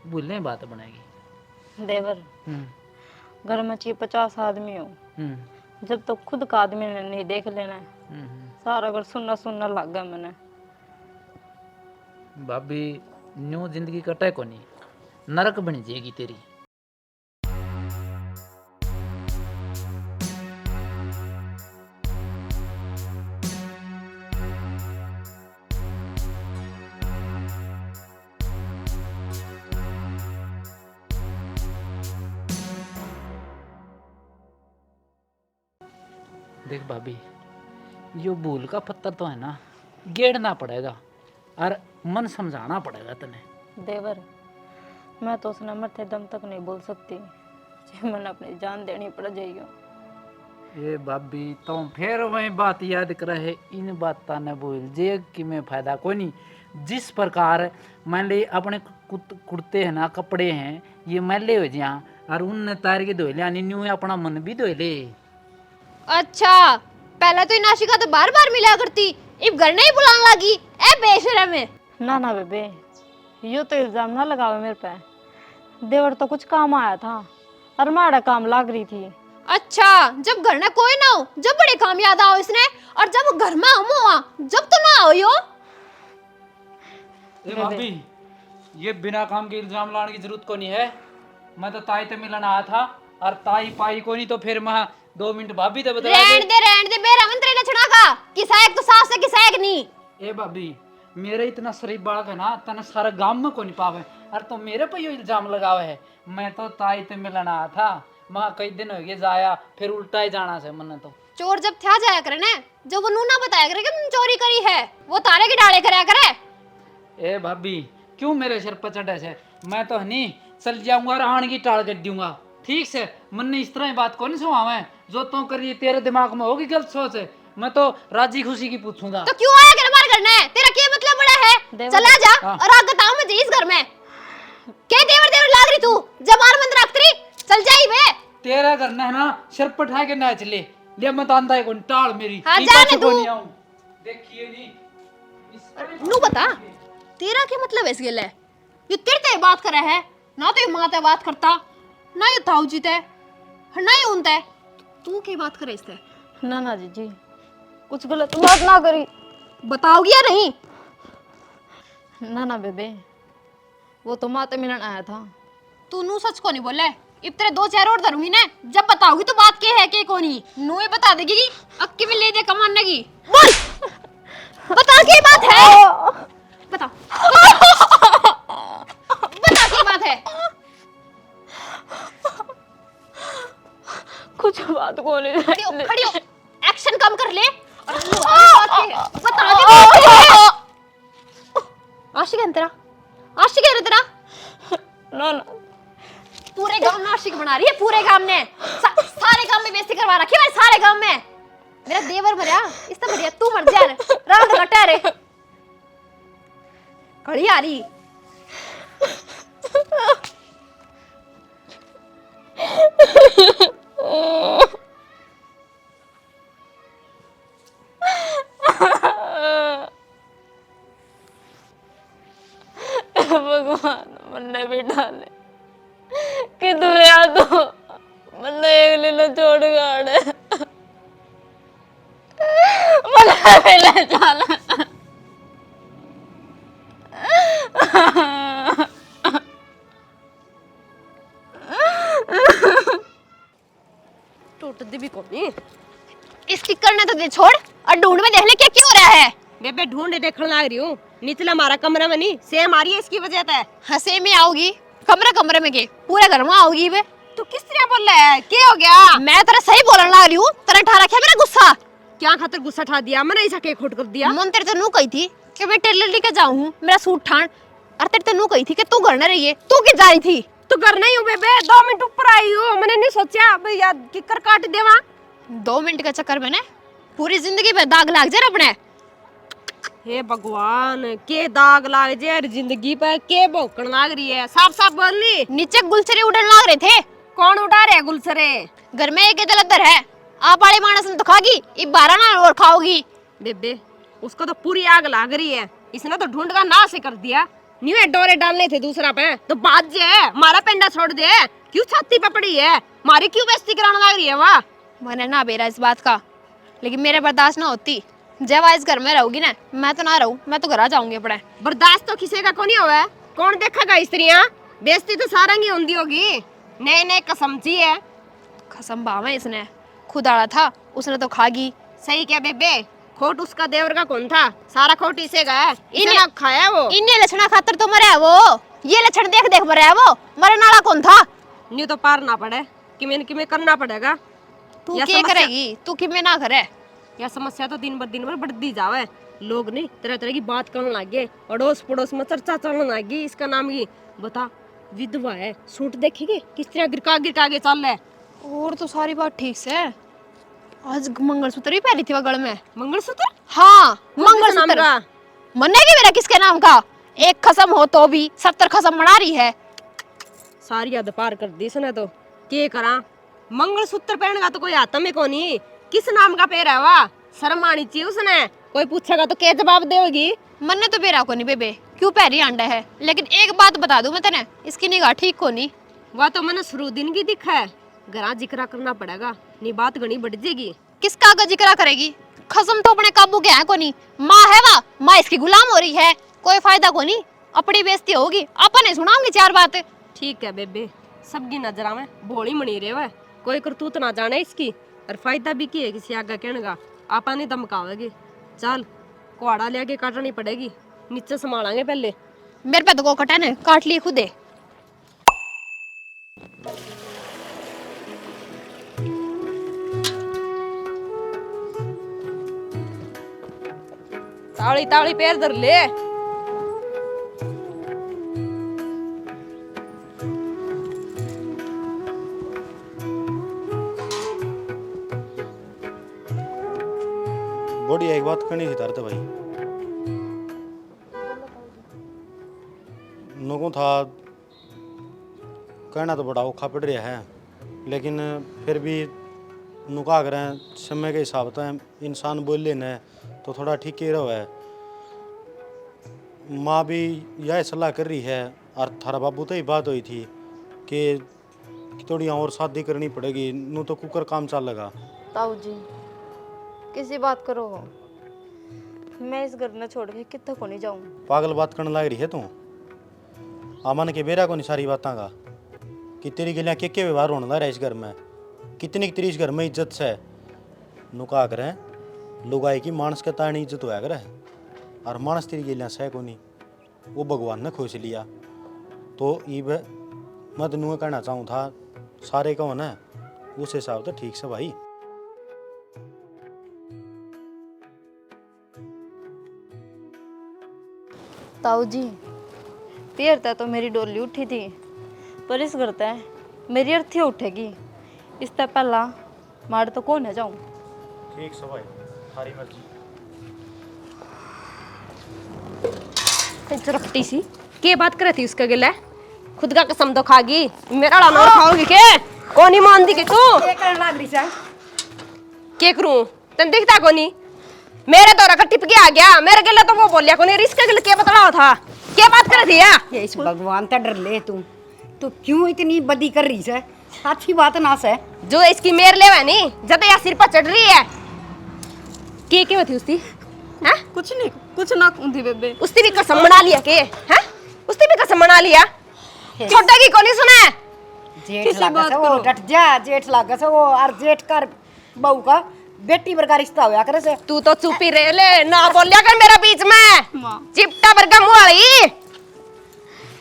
Speaker 7: बोलने बात बनेगी।
Speaker 1: देवर, घर में चाहिए 50 आदमी हो, जब तक खुद का आदमी ने नहीं देख लेना है, सारा घर सुनना सुनना लग गया मैंने।
Speaker 7: भाभी, न्यू जिंदगी कटे को नहीं, नरक बन जाएगी तेरी। देख भाभी, यो भूल का पत्थर तो है ना, गेड़ना पड़ेगा और मन समझाना पड़ेगा तने।
Speaker 1: देवर, मैं तो उसने मरते दम तक नहीं बोल सकती, जे मैंने अपनी जान देनी पड़ जाएगी।
Speaker 7: ये भाभी तो फिर वही बात याद कर रहे, इन बातों ने बोल जे कि मैं फायदा कोई नहीं। जिस प्रकार मान ली अपने कुर्ते है ना, कपड़े हैं, ये मैले हो जा और उनने तार के धोए ले, न्यू अपना मन भी धोए ले।
Speaker 3: अच्छा, पहले तो नाशिका तो बार बार मिला करती, अब घर नहीं बुलाने लगी। ए बेशरम है।
Speaker 1: ना ना बेबे, यो तो इल्जाम ना लगावे मेरे पे। देवर तो कुछ काम आया था और माड़ा काम लाग रही थी।
Speaker 3: अच्छा, जब घर में कोई ना हो, जब बड़े काम याद आओ इसने, और जब घर में हम हुआ, जब तो ना हो यो।
Speaker 7: ए भाभी, ये बिना काम के इल्जाम लाने की जरूरत को नहीं है। मैं तो ताई से मिलने आया था और ताई पाई को नहीं, तो फिर मैं 2 मिनट भाभी तो बता
Speaker 3: रहन दे मेरा मंत्र न छुड़ा का, किसा एक तो सास से किसा एक नहीं।
Speaker 7: ए भाभी, मेरे इतना शरीफ बालक है ना, तने सारा गांव में को नहीं पावे, और तो मेरे पे यो इल्जाम लगावे है। मैं तो ताई से मिलने आया था, मैं कई दिन हो गए जाया, फिर उल्टा ही जाना से मन तो।
Speaker 3: चोर जब था जाया करे ना, जो वो नूना बताया करे कि मैंने चोरी करी है, वो तारे के डाले कराया करे।
Speaker 7: ए भाभी, क्यों मेरे सिर पर चढ़े से? मैं तो नहीं चल जाऊंगा और आन की टाल कर दूंगा, ठीक से? मन ने इस तरह की बात को नहीं सुनावे, जो तो करिए तेरे दिमाग में होगी गलत सोच है। मैं तो राजी खुशी की पूछूंगा।
Speaker 3: तो क्यों आया घर मार करना है? तेरा क्या मतलब बड़ा है? चला जा और आग बताओ मुझे इस घर में। क्या देवर देवर लाग रही तू? जबान बंद रख रही, चल जाई बे।
Speaker 7: तेरा घर ना है ना, सिर पर उठा के ना चले ले, मत आंदा है कोई टाल मेरी।
Speaker 3: हाँ,
Speaker 7: ई
Speaker 3: जाने
Speaker 7: पाछे
Speaker 3: तू।
Speaker 7: को नहीं आऊं, देखिए जी।
Speaker 3: नू बता, तेरा क्या मतलब है इस गेले? ये तेरे ते बात करे है ना, तो ये मां ते बात करता ना, ये ताऊ जी ते ना, ये उनते। तू की बात करे इससे?
Speaker 1: ना ना जीजी, कुछ गलत बात ना करी।
Speaker 3: बताओगी या नहीं?
Speaker 1: ना ना बेबे, वो तो माते मिलन आया था।
Speaker 3: तू नू सच को नहीं बोले, इब तेरे 2 4 और धरूंगी ना, जब बताओगी तो बात क्या है के को नहीं, नू ही बता देगी अक्की में ले दे कमाने की। बोल, बता क्या बात है? बता बता क्या बात है?
Speaker 1: कुछ बात को नहीं।
Speaker 3: खड़ी हो, एक्शन कम कर ले और बता दे। आशिक है तेरा, आशिक है तेरा।
Speaker 1: ना ना,
Speaker 3: पूरे गांव में आशिक बना रही है, पूरे गांव ने सारे गांव में बेइज्जती करवा रखी है सारे गांव में। मेरा देवर मरिया, इससे बढ़िया तू मर जा रे, रात घटा रे। खड़ी आ रही।
Speaker 1: भगवान मन्ने भी डाले कि तू या तो मन्ने एक लीला छोड़ गाड़े, मन्ने भी ले चला।
Speaker 2: टूटती भी कौन नहीं।
Speaker 3: इस टिक्कर ने तो दे छोड़ और ढूंढ में देख ले क्या क्यों हो रहा है।
Speaker 2: बेबे ढूंढे देखने लग रही हूँ, निचला हमारा कमरा में नहीं, सेम आ रही है इसकी वजह से।
Speaker 3: हंसे में आओगी, कमरे में के पूरे घर में आओगी बे।
Speaker 2: तू किस तरह बोल रहा है? क्या हो गया?
Speaker 3: मैं तेरा सही बोलने लग रही हूँ, तेरा ठा रखा है मेरा गुस्सा।
Speaker 2: क्या खातर गुस्सा ठा दिया? मैंने ऐसा क्या खोट कर दिया?
Speaker 3: मन तेरे नू कही थी कि मैं टेलर लेके जाऊँ मेरा सूट ठान, और तेरे नू कही थी कि तू घर न रही है, तू क्या जा रही थी?
Speaker 2: तू घर नहीं हूँ बेबे, 2 मिनट ऊपर आई हूँ, मैंने नहीं सोचा भैया किकर काट देवा।
Speaker 3: 2 मिनट के चक्कर में ने पूरी जिंदगी में दाग लाग जाए अपने।
Speaker 2: हे भगवान, के दाग लाग जे जिंदगी पे, के भौंकण लाग रही है। साफ साफ बोलनी।
Speaker 3: नीचे गुलछरे उड़न लाग रहे थे।
Speaker 2: कौन उड़ा रहे गुलसरे?
Speaker 3: घर में एक दलदर है, आप वाले मानस ने तो खागी, अब 12 ना और खाओगी।
Speaker 2: बेबे उसको तो पूरी आग लाग रही है, इसने तो ढूंढ का नाश ही कर दिया। न्यू डोरे डालने थे दूसरा पे तो बात जे है, मारा पेंडा छोड़ दे। क्यों छाती पे पड़ी है, मारी क्यों बेइज्जती कराने लग रही है? वाह
Speaker 3: मैंने ना बेरा इस बात का, लेकिन मेरे बर्दाश्त ना होती। जब इस घर में रहोगी ना, मैं तो ना रहूं, मैं तो घर आ जाऊंगी अपने।
Speaker 2: बर्दाश्त तो किसी का को नहीं हुआ है। कौन देखेगा स्त्रियां? बेइज्जती तो सारा ही होंदी होगी। नए नए कसम जी है।
Speaker 3: कसम बावा इसने खुद आड़ा था, उसने तो खागी।
Speaker 2: सही क्या बेबे? खोट उसका देवर का कौन था? सारा खोट इसे का है। इन्हें खाया वो।
Speaker 3: इन्हें लक्षणा खातर तो मरा है वो। ये लक्षण देख देख मरा है वो। मरे नाला कौन था?
Speaker 2: न्यू तो पार ना पड़े कि मैंने करना पड़ेगा।
Speaker 3: तू क्या करेगी? तू कि मैं ना करे?
Speaker 2: यह समस्या तो दिन बर बढ़ती जावे। लोग नहीं तरह तरह की बात करने लगे, अड़ोस पड़ोस में चर्चा चलने लगी। इसका नाम ही बता, विधवा है। सूट देखेगी किस तरह गिरका के चल रहा है।
Speaker 3: और तो सारी बात ठीक से। आज मंगलसूत्र भी पहनी थी वह गले में।
Speaker 2: मंगलसूत्र?
Speaker 3: हाँ मंगलसूत्र। मनेगी मेरा किसके नाम का? एक खसम हो तो भी 70 खसम बना रही है।
Speaker 2: सारी हद पार कर दी इसने तो। के करा? मंगलसूत्र पहनेगा तो कोई हाथ में को नहीं। किस नाम का पैर है वाह? शर्म आनी चाहिए उसने। कोई पूछेगा तो क्या जवाब देगी?
Speaker 3: मन्ने तो बेरा को नहीं बेबे, क्यों पैरी अंडा है। लेकिन एक बात बता दूं मैं तेने, इसकी निगाह ठीक को नहीं।
Speaker 2: वह तो मैंने शुरू दिन की दिखा है। घरा जिक्रा करना पड़ेगा, नहीं बात घनी बढ़ जाएगी।
Speaker 3: किसका का जिक्रा करेगी? खसम तो अपने काबू के है को नहीं। माँ है वाह, माँ इसकी गुलाम हो रही है। कोई फायदा को नहीं, अपनी बेइज्जती होगी। अपने सुनाऊंगी 4 बातें।
Speaker 2: ठीक है बेबे, सबकी नजरा में भोली मनी रे वह। कोई करतूत ना जाने इसकी, और फायदा भी की है किसी आगे कहने का। आपा नहीं धमकावेगी। चल कुआड़ा लेके काटनी पड़ेगी, नीचे संभालेंगे पहले।
Speaker 3: मेरे पे तो को कटा ने काट लिए खुदे।
Speaker 2: ताड़ी ताड़ी पैर धर ले।
Speaker 6: बढ़िया एक बात करनी थी तार तो भाई। लोगों था कहना तो बड़ा औखा पड़ रहा है, लेकिन फिर भी नुका करें समय के हिसाब से इंसान बोल लेना तो थोड़ा ठीक ही रहो है। माँ भी यह सलाह कर रही है, और थारा बाबू तो ही बात हुई थी कि थोड़ी और शादी करनी पड़ेगी, नू तो कुकर काम चल लगा।
Speaker 1: ताऊ जी किसी बात करो, मैं इस घर में छोड़ के कितना को नहीं जाऊं।
Speaker 6: पागल बात करने लग रही है तू। अमन के बेरा को नहीं सारी बातें का कि तेरी गलियाँ के व्यवहार होने लग रहा है इस घर में। कितनी तेरी इस घर में इज्जत से नुका करें लुगाई की मानस के तानी इज्जत होया करे, और मानस तेरी गलियाँ सह को नहीं। वो भगवान ने खुश लिया तो इब मैं तेनू कहना चाहूँ था सारे कौन है उस हिसाब से ठीक से भाई।
Speaker 1: ताऊ जी तीर तो मेरी डोली उठी थी, पर इस घर तय मेरी अर्थी उठेगी। इससे पहला मार तो कौन है जाऊं।
Speaker 6: ठीक से भाई, थारी मर्जी।
Speaker 2: चरपटी सी के बात करे थी उसका गिला? खुद का कसम तो खागी, मेरा लाना खाओगी के? कौन ही मान दी के तू? के करूं? तन दिखता कोनी? मेरे दौरा का टिप के आ गया, मेरे गिला तो वो बोलिया कोनी। रिस्क गिला के बतलाओ था, क्या बात करे थी?
Speaker 4: ये इस भगवान ते डर ले तू क्यों इतनी बदी कर रही है? अच्छी बात ना से
Speaker 2: जो इसकी मेर लेवा नहीं जब या सिर पर चढ़ रही है। के होती उसकी? हैं?
Speaker 1: कुछ नहीं, कुछ ना थी बेबे।
Speaker 2: उसने भी कसम बना लिया के? हैं? उसने भी कसम बना लिया? छोटा की कोनी सुना?
Speaker 4: जेठ लागा से वो डट जा, जेठ लागा से वो, और जेठ कर बहू का बेटी बरका रिश्ता होया करे से।
Speaker 2: तू तो चुप ही रह ले, ना बोलिया कर मेरा बीच में।
Speaker 1: माँ
Speaker 2: चिपटा बरका मुंह वाली।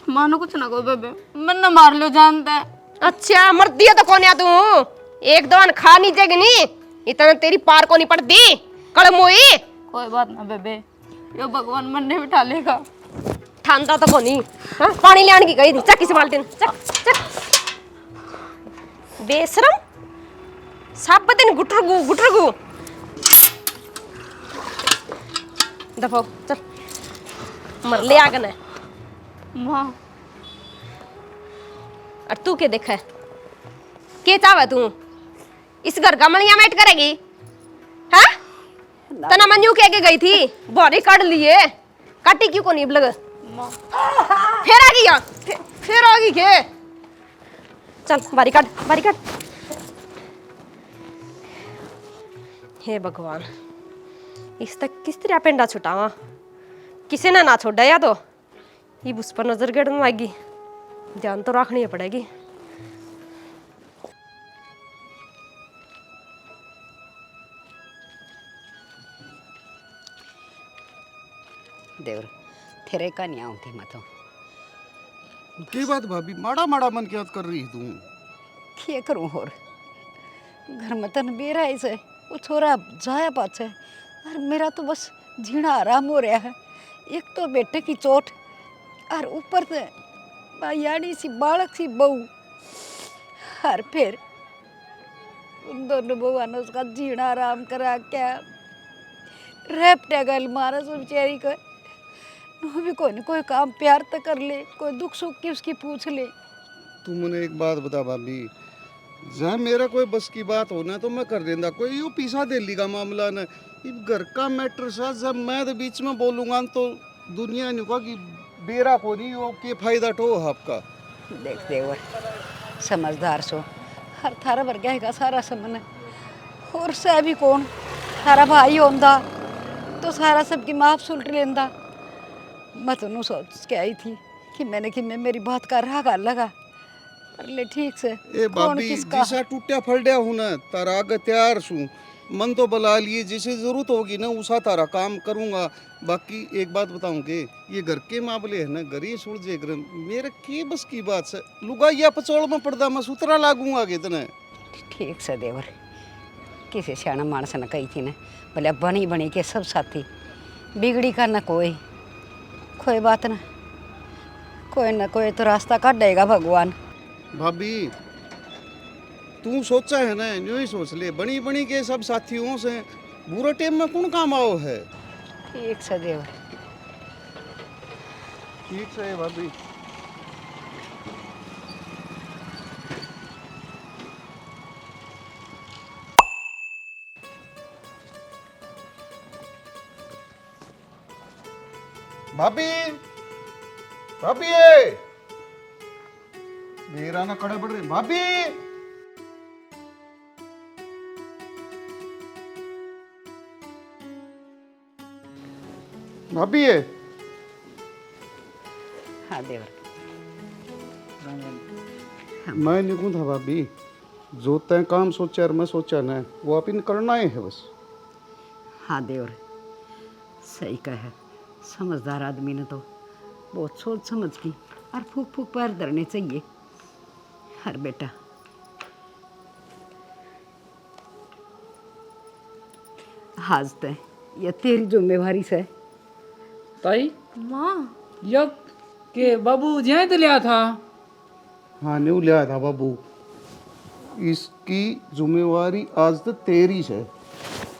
Speaker 1: मानो कुछ ना को बेबे, मन ना मार लो जानता है।
Speaker 2: अच्छा मर दिया तो कौन या तू? एक दो खा नहीं जगनी, इतना तेरी पार को नहीं पड़ती कड़मोई।
Speaker 1: कोई बात ना बेबे, यो भगवान मन ने बिठा लेगा।
Speaker 2: ठांदा तो कोनी। हाँ पानी ले आने की गई थी, चक इस बाल्टी चक चक। बेशरम सब दिन गुटरगु गुटरगु। दफो चल मर ले आगन है।
Speaker 1: माँ
Speaker 2: और तू के देख है के चावे तू इस घर का मलिया मेट करेगी? हाँ तना मंजू के गई थी बोरी काट लिए काटी क्यों को नहीं लग फिर आ गई यहाँ फिर आ गई के चल बारी काट। हे भगवान इस तक किस तरह पेंडा छुटावा किसी ने ना छोड़ा या तो ये उस पर नजर गड़न आएगी ध्यान तो रखनी पड़ेगी।
Speaker 4: देवर तेरे का नहीं आऊँ थी मैं तो
Speaker 5: की बात भाभी माड़ा माड़ा मन क्या कर रही तू?
Speaker 4: क्या करूँ और घर में तन बेरा ऐसे वो छोरा जाया पाछे और मेरा तो बस जीना आराम हो रहा है। एक तो बेटे की चोट और ऊपर से यानी सी बालक सी बहू और फिर उन दोनों बहुआ ने उसका जीना आराम करा क्या रेपटे गल मारा सो बेचारी को वो भी कोई न कोई काम प्यार तो कर ले कोई दुख सुख की उसकी पूछ ले।
Speaker 5: तू मुझे एक बात बता भाभी जहाँ मेरा कोई बस की बात होना तो मैं कर देंदा कोई यू पीसा दे ली का मामला न घर का मैटर सा जब मैं तो बीच में बोलूँगा तो दुनिया ने कहा कि बेरा को नहीं हो के फायदा तो आपका।
Speaker 4: देख देवर समझदार सो हर थारा वर्ग है का सारा समन और से भी कौन थारा भाई होंदा तो सारा सबकी माफ सुलट लेंदा। मैं तो नू सोच के आई थी कि मैंने कि मैं मेरी बात का रहा कर लगा कर ले ठीक से
Speaker 5: ए
Speaker 4: कौन
Speaker 5: भाभी
Speaker 4: किसका
Speaker 5: जिसा टूटा फलड्या हूँ ना तारा आगे तैयार सू मन तो बुला लिए जिसे जरूरत होगी ना उसा तारा काम करूँगा। बाकी एक बात बताऊँ कि ये घर के मामले है ना घर ही सुलझे घर मेरे के बस की बात से लुगाइया पचोड़ में पड़दा मैं सुतरा लागूंगा आगे इतने
Speaker 4: ठीक से देवर किसी सियाना मानस ने कही थी ना बोले बनी बनी के सब साथी बिगड़ी का ना कोई बात ना कोई तो रास्ता काट देगा भगवान।
Speaker 5: भाभी तू सोचा है ना यूं ही सोच ले बनी बनी के सब साथियों से बुरे टाइम में कौन काम आओ है।
Speaker 4: ठीक से देवर
Speaker 5: ठीक से भाभी भाभी भाभी मेरा ना खड़े पड़ रहे भाभी भाभी है।
Speaker 4: हाँ देवर
Speaker 5: मैं निकूं था भाभी जो तय काम सोचा और मैं सोचा ना वो आप इन करना ही है बस।
Speaker 4: हाँ देवर सही कहा समझदार आदमी ने तो बहुत सोच समझ की और फूक फूक पैर धरने चाहिए। हर बेटा आज तय ये तेरी जिम्मेवारी से
Speaker 7: ताई
Speaker 1: माँ
Speaker 7: यह के बाबू जहाँ तो लिया था।
Speaker 5: हाँ न्यू लिया था बाबू इसकी जिम्मेवारी आज तक तेरी है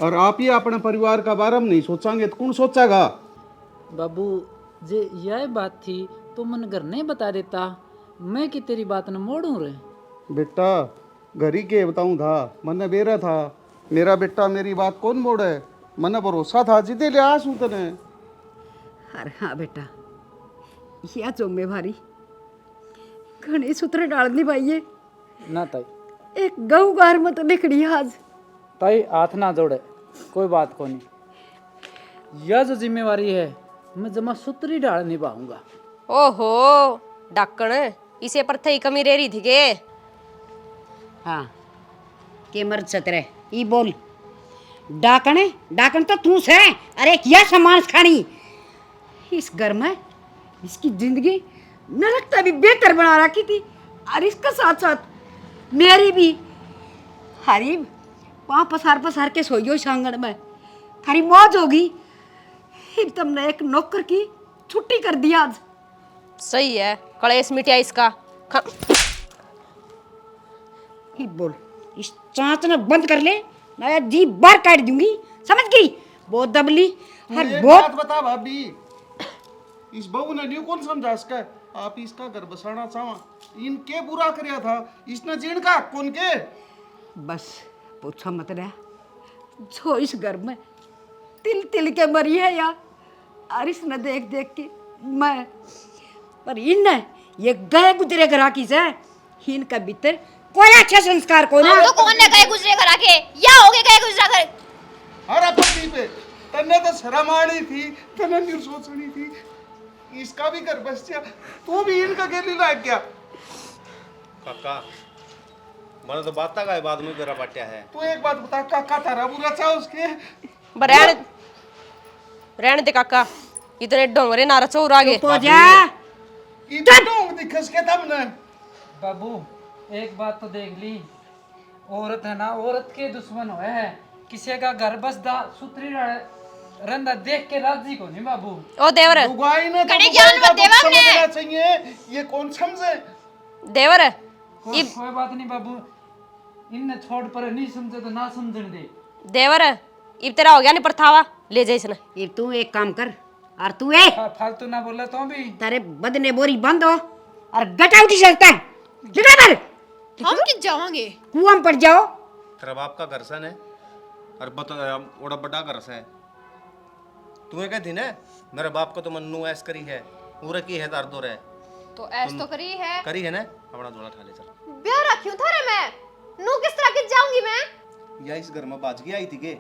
Speaker 5: और आप ही अपने परिवार का बारे में नहीं सोचेंगे तो कौन सोचेगा।
Speaker 7: बाबू जे यह बात थी तो मन घर नहीं बता देता मैं कि तेरी बात न मोड़ूं रे।
Speaker 5: बेटा घर ही के बताऊं था मन बेरा था मेरा बेटा मेरी बात कौन मोड़े मन भरोसा था जिदे ले आसूं तने।
Speaker 4: अरे हाँ बेटा यह जिम्मेवारी घनी सूत्र डालनी भाई
Speaker 7: ना ताई
Speaker 4: एक गऊ गार में तो निकली आज।
Speaker 7: ताई हाथ ना जोड़े कोई बात को नहीं यह जो जिम्मेवारी है मैं जमा सूत्री डाल निभाऊंगा।
Speaker 2: ओहो डाकण इसे पर थई कमी रेरी थी के।
Speaker 4: हाँ के मर्द सतरे ई बोल डाकण डाकण तो तू से अरे क्या सामान खानी इस घर में इसकी जिंदगी नरकता भी बेहतर बना रखी थी और इसका साथ साथ मेरी भी हरीब वहाँ पसार के सोइयो सांगण में थारी मौज होगी फिर तुमने एक नौकर की छुट्टी कर दी आज।
Speaker 2: सही है कलेश मिटिया इसका
Speaker 4: ही बोल इस चांच ने बंद कर ले ना जी बार काट दूंगी समझ गई बहुत दबली
Speaker 5: तू
Speaker 4: हर
Speaker 5: एक
Speaker 4: बहुत
Speaker 5: बात बता भाभी, इस बहू ने न्यू कौन समझा इसका? आप इसका घर बसाना चाहा, इनके बुरा करया था, इसने जीण का कौन के?
Speaker 4: बस पूछो मत रहा, जो इस घर में तिल तिल के मरी है यार, और इसने देख देख के मैं, पर इन ये गए गुजरे घरा की से इनका भीतर कोई अच्छा संस्कार को ना।
Speaker 3: हम तो कौन ने गए गुजरे करा के या हो गए गए गुजरा कर।
Speaker 5: अरे पति पे तन्ने तो शर्म आनी थी, तन्ने न्यू सोचनी थी, इसका भी घर बस गया, तू भी इनका गेली लाग गया।
Speaker 8: काका मैंने तो बात का बाद में मेरा पट्या है।
Speaker 5: तू एक बात बता, काका तारा बुरा चाह उसके?
Speaker 2: रहने दे काका, इतने डोंगरे नारा चौर आगे
Speaker 4: तो जा
Speaker 5: इतना दिखस के तब न
Speaker 7: बाबू एक बात तो देख ली, औरत है ना, औरत के दुश्मन हुए है, किसी का घर बसदा सुथरी रंदा देख के राजी को नहीं बाबू।
Speaker 2: ओ देवर
Speaker 5: दुगाई ने तो
Speaker 3: कड़ी ज्ञान मत देवा हमने।
Speaker 5: समझना चाहिए, ये कौन समझे?
Speaker 2: देवर
Speaker 7: कोई बात नहीं बाबू, इनने छोड़ पर नहीं समझे तो ना समझने दे।
Speaker 2: देवर इब तेरा हो गया नहीं परथावा, ले जा इसने।
Speaker 4: ये तू एक काम कर, और तू ए
Speaker 7: फालतू ना बोले तो भी।
Speaker 4: तारे बदने बोरी बंद हो और गटा उठी सकता है, जगह पर
Speaker 3: हम किस जावांगे?
Speaker 4: कुआं में पड़ जाओ।
Speaker 8: तेरा बाप का घर सन है और बता ओड़ा बड़ा घर से है। तुम्हें कहती ना मेरे बाप को तो मन्नू ऐस करी है, पूरा की है दर्द हो रहा है,
Speaker 3: तो ऐस तो करी है,
Speaker 8: करी है ना, अपना झोला ठा ले चल।
Speaker 3: ब्याह रखी हूं थारे मैं, नू किस तरह के जाऊंगी मैं?
Speaker 8: या इस घर में बाज के आई थी के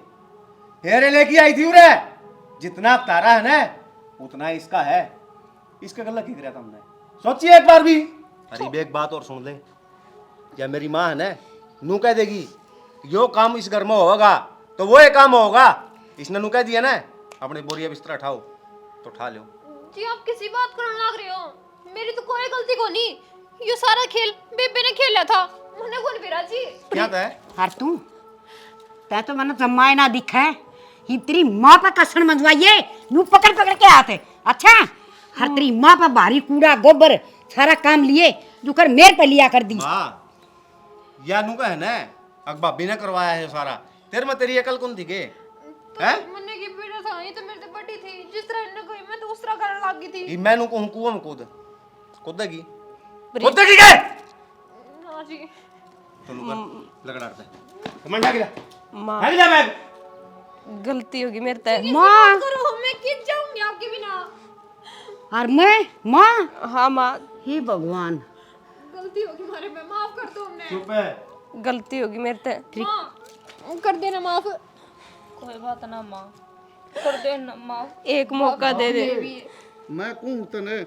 Speaker 8: हेरे लेके आई थी उरे, जितना तारा है ना उतना इसका है, इसका गला की कराया था हमने, सोचिए एक बार भी। अरे एक बात और सुन ले, या मेरी माँ है ना नू कह देगी यो काम इस घर में होगा तो वो एक काम होगा, इसने नू कह दिया ना अपने बोरिया बिस्तरा उठाओ तो उठा लो।
Speaker 3: जी आप किसी बात करने लग रहे हो, मेरी तो कोई गलती को नहीं, ये सारा खेल बेबे ने खेला था, मुझे कौन बिरा जी।
Speaker 8: क्या था
Speaker 4: और तू तै तो मैंने जमाए ना दिखा है, ही तेरी माँ पर कसण मंजवाइए, यूं पकड़ पकड़ के आते। अच्छा हर तेरी माँ पर भारी कूड़ा गोबर सारा काम लिए जो कर मेर पे लिया कर दी।
Speaker 8: माँ या नू का है ना अग भाभी ने करवाया है सारा, तेरे में तेरी अकल कौन थी के हैं?
Speaker 3: मन्ने की बेटा था, ये तो मेरे से बड़ी थी, जिस तरह इन्हें कही मैं दूसरा करने लग गई थी।
Speaker 8: ये मैं नू कहूं कुआं में कूदेगी कूदेगी के
Speaker 3: हाँ जी।
Speaker 8: तो लुकर लगड़ाते मंडा गिरा
Speaker 2: माँ
Speaker 8: भाग जा बैग।
Speaker 2: गलती होगी मेरे ते।
Speaker 4: माँ
Speaker 3: करो मैं किस जाऊंगी आपके बिना?
Speaker 4: और मैं माँ,
Speaker 2: हाँ माँ
Speaker 4: हे भगवान
Speaker 3: गलती होगी हमारे में, माफ कर दो हमने।
Speaker 8: चुप है।
Speaker 2: गलती होगी मेरे ते।
Speaker 3: माँ कर देना माफ।
Speaker 1: कोई बात ना माँ, कर दे ना माँ।
Speaker 2: एक मौका दे दे।
Speaker 5: मैं कहूँ तने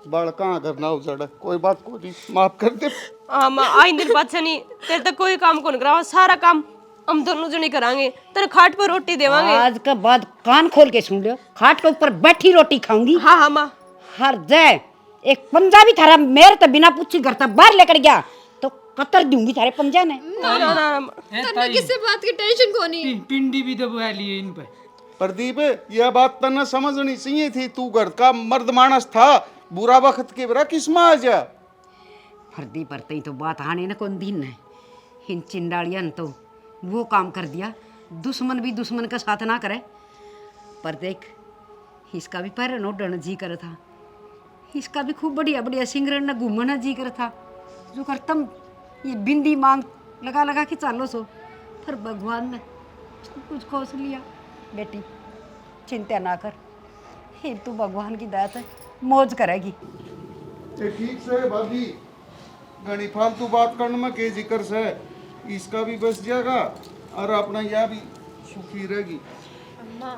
Speaker 5: बाल कहाँ करना उजड़, कोई बात को नहीं, माफ कर दे।
Speaker 2: हाँ माँ आइंदे पाछा नहीं, तेरे तक कोई काम कौन करावा, सारा काम हम दोनों जने करांगे, तेरे खाट पर रोटी देवांगे।
Speaker 4: आज के बाद कान खोल के सुन लो, खाट के ऊपर बैठी रोटी खाऊंगी।
Speaker 2: हाँ हाँ माँ।
Speaker 4: हर जय एक पंजाबी थारा मेरे तो बिना पूछी घर तक बाहर लेकर गया तो कतर दूंगी थारे पंजा ने।
Speaker 2: ना ना ना
Speaker 3: तन्ने किसी बात की टेंशन को नहीं।
Speaker 7: पिंडी भी दबा लिए इन पे।
Speaker 5: प्रदीप यह बात तने समझनी चाहिए थी, तू घर का मर्द मानस था, बुरा वक्त के बरा किस में आ जा।
Speaker 4: फर्दी पर तई तो बात आने न कौन दिन है, इन चिंडालिया ने तो वो काम कर दिया, दुश्मन भी दुश्मन का साथ ना करे। पर देख इसका भी पैर नो डन जी कर था, इसका भी खूब बढ़िया बढ़िया सिंगरन न घूमना जी कर था, जो कर तम ये बिंदी मांग लगा लगा के चालो सो, पर भगवान ने कुछ खोस लिया। बेटी चिंता ना कर, ये तू भगवान की दया है, मौज करेगी।
Speaker 5: ठीक से भाभी, घनी फालतू बात करने में के जिक्र से, इसका भी बस जाएगा और अपना यह भी सुखी रहेगी।
Speaker 3: अम्मा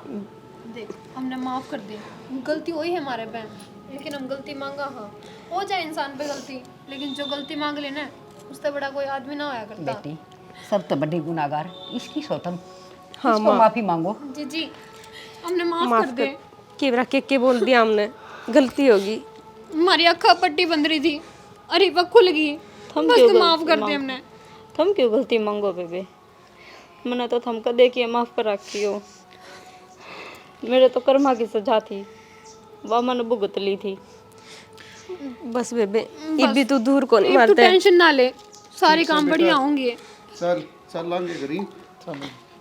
Speaker 3: देख हमने माफ कर दिया, गलती हुई है हमारे पे, लेकिन हम गलती मांगा। हाँ हो जाए इंसान पे गलती, लेकिन जो गलती मांग लेना उससे बड़ा कोई आदमी ना होया करता।
Speaker 4: बेटी सब तो बड़े गुनाहगार, इसकी सोतम
Speaker 2: हाँ
Speaker 4: इसको माफी मांगो।
Speaker 3: जी जी हमने माफ कर दे।
Speaker 2: केवरा के बोल दिया हमने, गलती होगी।
Speaker 3: हमारी अक्खा पट्टी बंद रही थी, अरे वह खुल गई, बस तो माफ कर दे हमने।
Speaker 1: थम क्यों गलती मांगो बेबे, मैंने तो थमका देखिए माफ कर रखी हो, मेरे तो कर्मा की सजा थी, वह मैंने भुगत ली थी।
Speaker 2: बस बेबे ये भी तू दूर को नहीं
Speaker 3: तू
Speaker 2: मारते।
Speaker 3: टेंशन ना ले, सारे काम बढ़िया होंगे।
Speaker 5: चल चल लांगे घरी, चल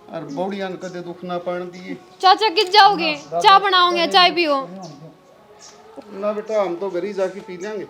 Speaker 5: और बौड़ियां कदे दुख ना पान दिए।
Speaker 3: चाचा किस जाओगे? चाय बनाओगे, चाय पियो।
Speaker 5: ना बेटा हम तो घर ही जाके पी लेंगे।